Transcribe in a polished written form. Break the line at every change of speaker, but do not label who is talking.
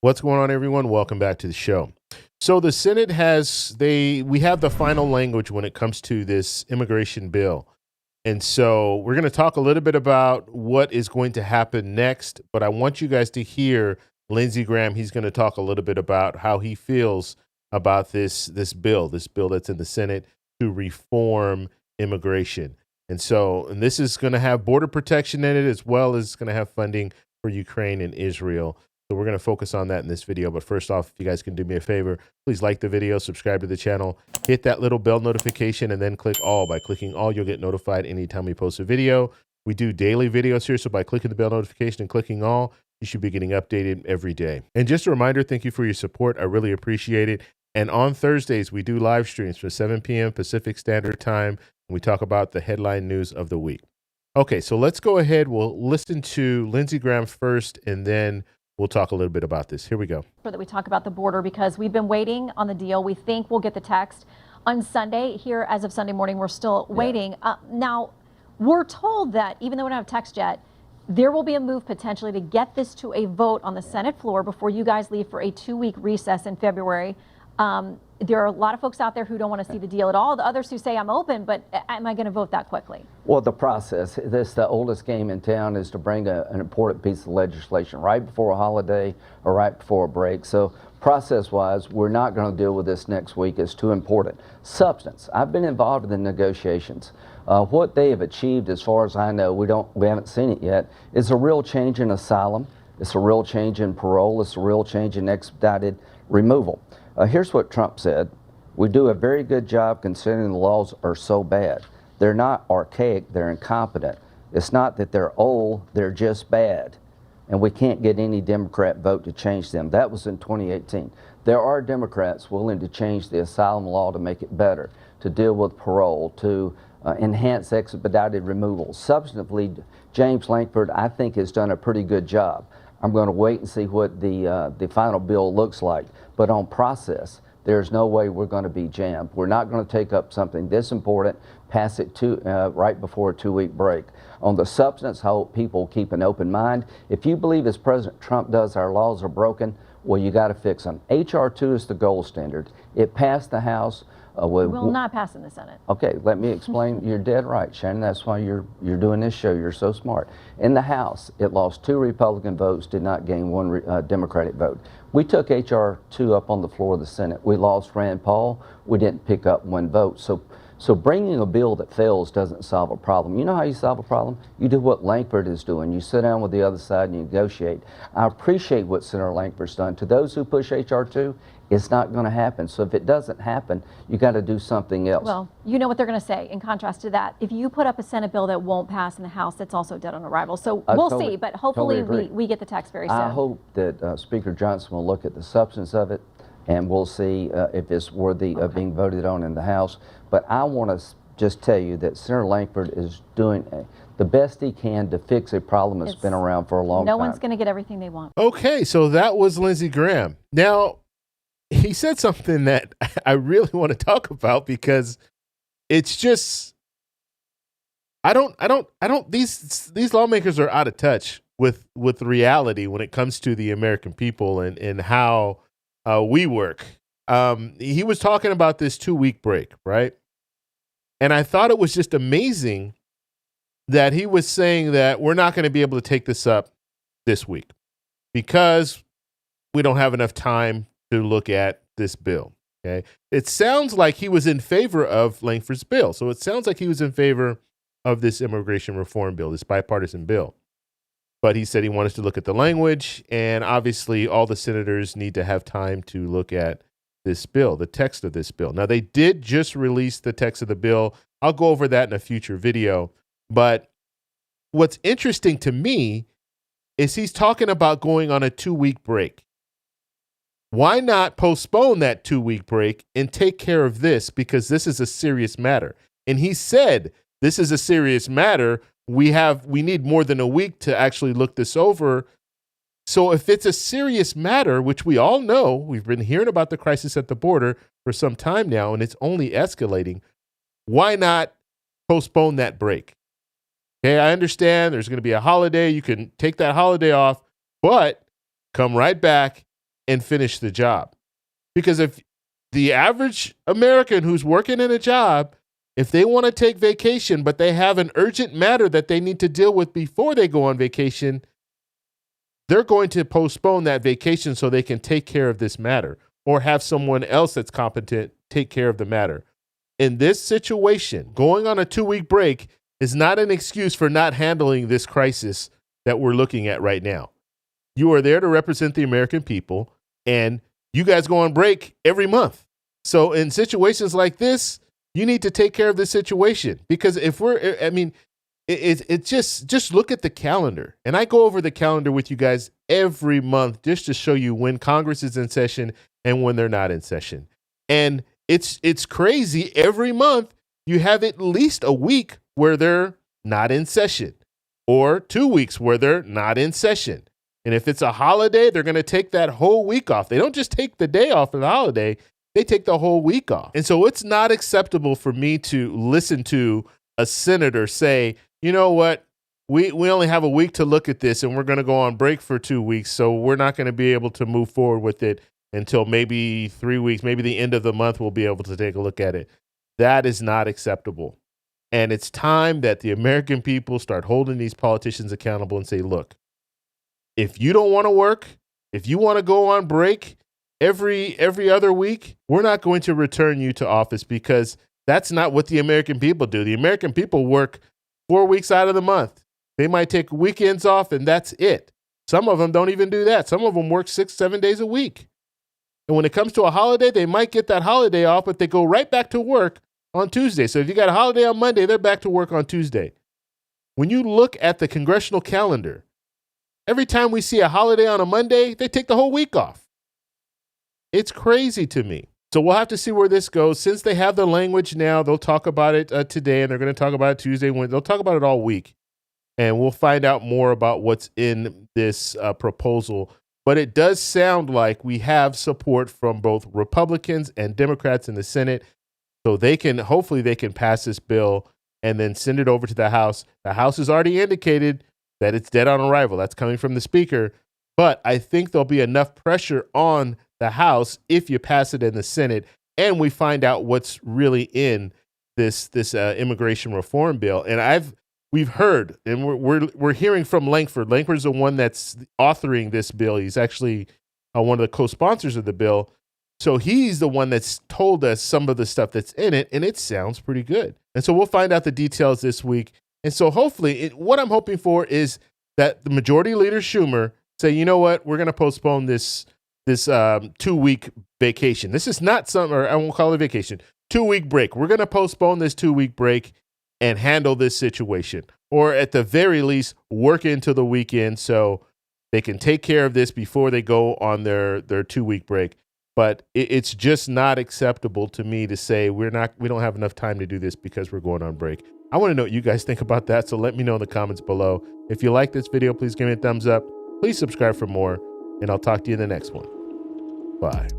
What's going on, everyone? Welcome back to the show. So the Senate we have the final language when it comes to this immigration bill. And so we're going to talk a little bit about what is going to happen next, but I want you guys to hear Lindsey Graham. He's going to talk a little bit about how he feels about this bill that's in the Senate to reform immigration. And this is going to have border protection in it, as well as it's going to have funding for Ukraine and Israel. So we're going to focus on that in this video. But first off, if you guys can do me a favor, please like the video, subscribe to the channel, hit that little bell notification, and then click all. By clicking all, you'll get notified anytime we post a video. We do daily videos here, so by clicking the bell notification and clicking all, you should be getting updated every day. And just a reminder, thank you for your support. I really appreciate it. And on Thursdays, we do live streams from 7 p.m. Pacific Standard Time, and we talk about the headline news of the week. Okay, so let's go ahead. We'll listen to Lindsey Graham first, and then we'll talk a little bit about this. Here we go.
That we talk about the border because we've been waiting on the deal. We think we'll get the text on Sunday. Here, as of Sunday morning, we're still waiting. Now, we're told that even though we don't have text yet, there will be a move potentially to get this to a vote on the Senate floor before you guys leave for a 2-week recess in February. There are a lot of folks out there who don't want to see the deal at all. The others who say I'm open, but am I going to vote that quickly?
Well, the process, the oldest game in town is to bring an important piece of legislation right before a holiday or right before a break. So process-wise, we're not going to deal with this next week. It's too important. Substance, I've been involved in the negotiations. What they have achieved, as far as I know, we haven't seen it yet, is a real change in asylum. It's a real change in parole. It's a real change in expedited removal. Here's what Trump said. We do a very good job considering the laws are so bad. They're not archaic, they're incompetent. It's not that they're old, they're just bad. And we can't get any Democrat vote to change them. That was in 2018. There are Democrats willing to change the asylum law to make it better, to deal with parole, to enhance expedited removal. Substantively, James Lankford, I think, has done a pretty good job. I'm going to wait and see what the final bill looks like. But on process, there's no way we're going to be jammed. We're not going to take up something this important, pass it right before a 2-week break. On the substance, I hope people keep an open mind. If you believe, as President Trump does, our laws are broken, well, you got to fix them. H.R. 2 is the gold standard. It passed the House.
Will not pass in the Senate.
Okay, let me explain. You're dead right, Shannon. That's why you're doing this show. You're so smart. In the House, it lost 2 Republican votes, did not gain 1 Democratic vote. We took H.R. 2 up on the floor of the Senate. We lost Rand Paul. We didn't pick up 1 vote. So bringing a bill that fails doesn't solve a problem. You know how you solve a problem? You do what Lankford is doing. You sit down with the other side and you negotiate. I appreciate what Senator Lankford's done. To those who push H.R. 2, it's not going to happen. So if it doesn't happen, you got to do something else.
Well, you know what they're going to say. In contrast to that, if you put up a Senate bill that won't pass in the House, that's also dead on arrival. So we'll see, but hopefully we get the text very soon.
I hope that Speaker Johnson will look at the substance of it, and we'll see if it's worthy of being voted on in the House. But I want to just tell you that Senator Lankford is doing the best he can to fix a problem that's been around for a long time.
No one's going to get everything they want.
Okay, so that was Lindsey Graham. Now, he said something that I really want to talk about because it's just, these lawmakers are out of touch with reality when it comes to the American people and how we work. He was talking about this 2-week break, right? And I thought it was just amazing that he was saying that we're not going to be able to take this up this week because we don't have enough time to look at this bill. Okay. It sounds like he was in favor of Lankford's bill. So it sounds like he was in favor of this immigration reform bill, this bipartisan bill. But he said he wanted to look at the language, and obviously all the senators need to have time to look at this bill, the text of this bill. Now, they did just release the text of the bill. I'll go over that in a future video. But what's interesting to me is he's talking about going on a 2-week break. Why not postpone that 2-week break and take care of this? Because this is a serious matter. And he said, this is a serious matter. We need more than a week to actually look this over. So if it's a serious matter, which we all know, we've been hearing about the crisis at the border for some time now, and it's only escalating, why not postpone that break? Okay, I understand there's going to be a holiday. You can take that holiday off, but come right back and finish the job. Because if the average American who's working in a job, if they want to take vacation, but they have an urgent matter that they need to deal with before they go on vacation, they're going to postpone that vacation so they can take care of this matter or have someone else that's competent take care of the matter. In this situation, going on a 2-week break is not an excuse for not handling this crisis that we're looking at right now. You are there to represent the American people, and you guys go on break every month. So in situations like this, you need to take care of this situation, because if it's just look at the calendar. And I go over the calendar with you guys every month just to show you when Congress is in session and when they're not in session. And it's crazy. Every month you have at least a week where they're not in session, or 2 weeks where they're not in session. And if it's a holiday, they're going to take that whole week off. They don't just take the day off of the holiday, they take the whole week off. And so it's not acceptable for me to listen to a senator say, you know what, we only have a week to look at this and we're going to go on break for 2 weeks, so we're not going to be able to move forward with it until maybe 3 weeks, maybe the end of the month we'll be able to take a look at it. That is not acceptable. And it's time that the American people start holding these politicians accountable and say, look, if you don't want to work, if you want to go on break every other week, we're not going to return you to office, because that's not what the American people do. The American people work 4 weeks out of the month. They might take weekends off and that's it. Some of them don't even do that. Some of them work 6-7 days a week. And when it comes to a holiday, they might get that holiday off, but they go right back to work on Tuesday. So if you got a holiday on Monday, they're back to work on Tuesday. When you look at the congressional calendar, every time we see a holiday on a Monday, they take the whole week off. It's crazy to me. So we'll have to see where this goes. Since they have the language now, they'll talk about it today, and they're going to talk about it Tuesday. They'll talk about it all week. And we'll find out more about what's in this proposal. But it does sound like we have support from both Republicans and Democrats in the Senate. So hopefully they can pass this bill and then send it over to the House. The House has already indicated that it's dead on arrival. That's coming from the Speaker. But I think there'll be enough pressure on the House if you pass it in the Senate and we find out what's really in this immigration reform bill. And we've heard, and we're hearing from Lankford. Lankford's the one that's authoring this bill. He's actually one of the co-sponsors of the bill. So he's the one that's told us some of the stuff that's in it, and it sounds pretty good. And so we'll find out the details this week. And so hopefully, what I'm hoping for is that the Majority Leader Schumer say, you know what, we're going to postpone this 2-week vacation. This is not I won't call it vacation, 2-week break. We're going to postpone this 2-week break and handle this situation, or at the very least, work into the weekend so they can take care of this before they go on their 2-week break. But it's just not acceptable to me to say we don't have enough time to do this because we're going on break. I want to know what you guys think about that, so let me know in the comments below. If you like this video, please give me a thumbs up. Please subscribe for more, and I'll talk to you in the next one. Bye.